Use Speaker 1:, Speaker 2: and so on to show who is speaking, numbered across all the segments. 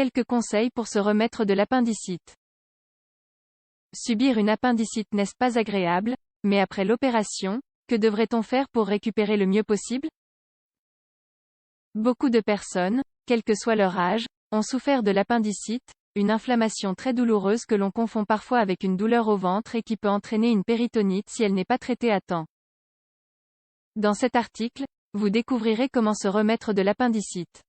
Speaker 1: Quelques conseils pour se remettre de l'appendicite. Subir une appendicite n'est pas agréable, mais après l'opération, que devrait-on faire pour récupérer le mieux possible? Beaucoup de personnes, quel que soit leur âge, ont souffert de l'appendicite, une inflammation très douloureuse que l'on confond parfois avec une douleur au ventre et qui peut entraîner une péritonite si elle n'est pas traitée à temps. Dans cet article, vous découvrirez comment se remettre de l'appendicite.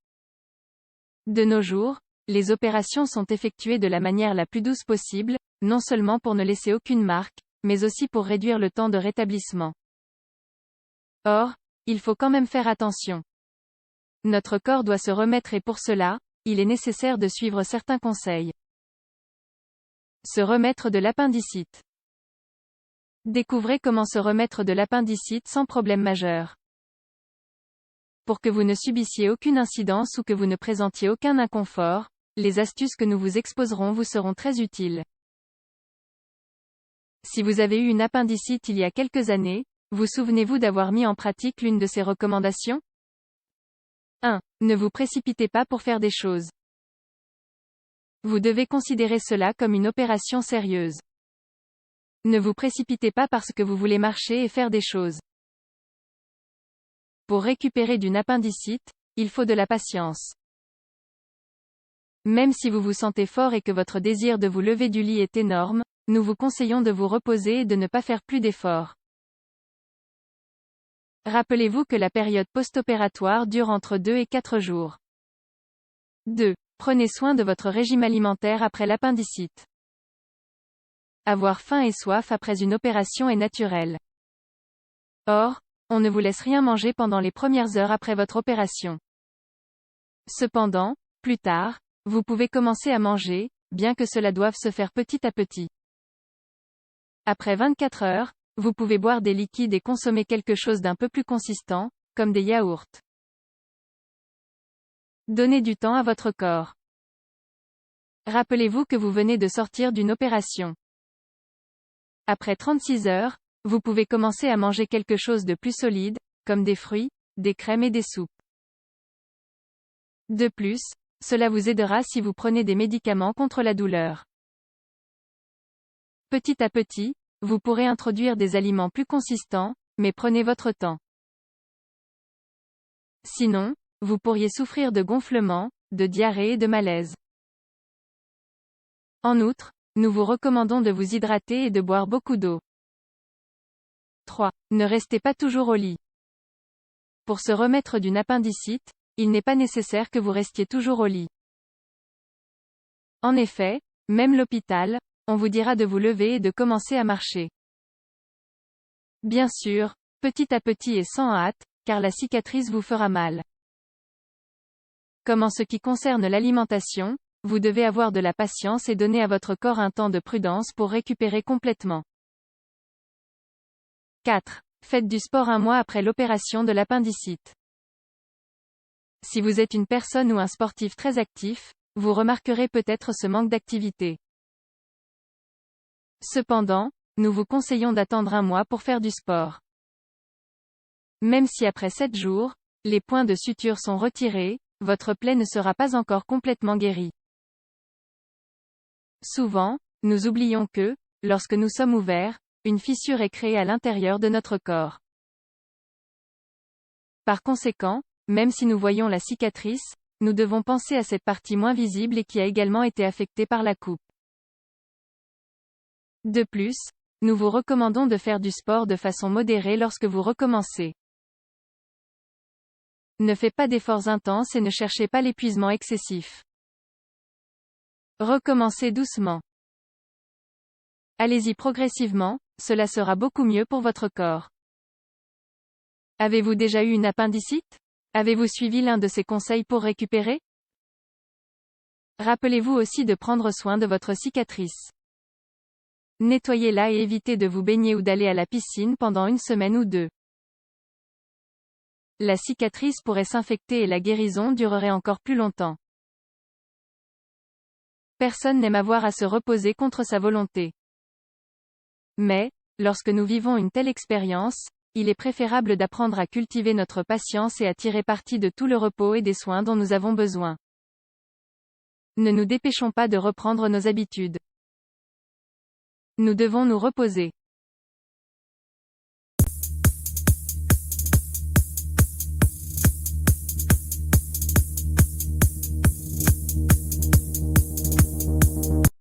Speaker 1: De nos jours, les opérations sont effectuées de la manière la plus douce possible, non seulement pour ne laisser aucune marque, mais aussi pour réduire le temps de rétablissement. Or, il faut quand même faire attention. Notre corps doit se remettre et pour cela, il est nécessaire de suivre certains conseils. Se remettre de l'appendicite. Découvrez comment se remettre de l'appendicite sans problème majeur. Pour que vous ne subissiez aucune incidence ou que vous ne présentiez aucun inconfort, les astuces que nous vous exposerons vous seront très utiles. Si vous avez eu une appendicite il y a quelques années, vous souvenez-vous d'avoir mis en pratique l'une de ces recommandations? 1. Ne vous précipitez pas pour faire des choses. Vous devez considérer cela comme une opération sérieuse. Ne vous précipitez pas parce que vous voulez marcher et faire des choses. Pour récupérer d'une appendicite, il faut de la patience. Même si vous vous sentez fort et que votre désir de vous lever du lit est énorme, nous vous conseillons de vous reposer et de ne pas faire plus d'efforts. Rappelez-vous que la période post-opératoire dure entre 2 et 4 jours. 2. Prenez soin de votre régime alimentaire après l'appendicite. Avoir faim et soif après une opération est naturel. Or, on ne vous laisse rien manger pendant les premières heures après votre opération. Cependant, plus tard, vous pouvez commencer à manger, bien que cela doive se faire petit à petit. Après 24 heures, vous pouvez boire des liquides et consommer quelque chose d'un peu plus consistant, comme des yaourts. Donnez du temps à votre corps. Rappelez-vous que vous venez de sortir d'une opération. Après 36 heures, vous pouvez commencer à manger quelque chose de plus solide, comme des fruits, des crèmes et des soupes. De plus, cela vous aidera si vous prenez des médicaments contre la douleur. Petit à petit, vous pourrez introduire des aliments plus consistants, mais prenez votre temps. Sinon, vous pourriez souffrir de gonflements, de diarrhée et de malaise. En outre, nous vous recommandons de vous hydrater et de boire beaucoup d'eau. 3. Ne restez pas toujours au lit. Pour se remettre d'une appendicite, il n'est pas nécessaire que vous restiez toujours au lit. En effet, même l'hôpital, on vous dira de vous lever et de commencer à marcher. Bien sûr, petit à petit et sans hâte, car la cicatrice vous fera mal. Comme en ce qui concerne l'alimentation, vous devez avoir de la patience et donner à votre corps un temps de prudence pour récupérer complètement. 4. Faites du sport un mois après l'opération de l'appendicite. Si vous êtes une personne ou un sportif très actif, vous remarquerez peut-être ce manque d'activité. Cependant, nous vous conseillons d'attendre un mois pour faire du sport. Même si après 7 jours, les points de suture sont retirés, votre plaie ne sera pas encore complètement guérie. Souvent, nous oublions que, lorsque nous sommes ouverts, une fissure est créée à l'intérieur de notre corps. Par conséquent, même si nous voyons la cicatrice, nous devons penser à cette partie moins visible et qui a également été affectée par la coupe. De plus, nous vous recommandons de faire du sport de façon modérée lorsque vous recommencez. Ne faites pas d'efforts intenses et ne cherchez pas l'épuisement excessif. Recommencez doucement. Allez-y progressivement, cela sera beaucoup mieux pour votre corps. Avez-vous déjà eu une appendicite? Avez-vous suivi l'un de ces conseils pour récupérer? Rappelez-vous aussi de prendre soin de votre cicatrice. Nettoyez-la et évitez de vous baigner ou d'aller à la piscine pendant une semaine ou 2. La cicatrice pourrait s'infecter et la guérison durerait encore plus longtemps. Personne n'aime avoir à se reposer contre sa volonté. Mais, lorsque nous vivons une telle expérience, il est préférable d'apprendre à cultiver notre patience et à tirer parti de tout le repos et des soins dont nous avons besoin. Ne nous dépêchons pas de reprendre nos habitudes. Nous devons nous reposer.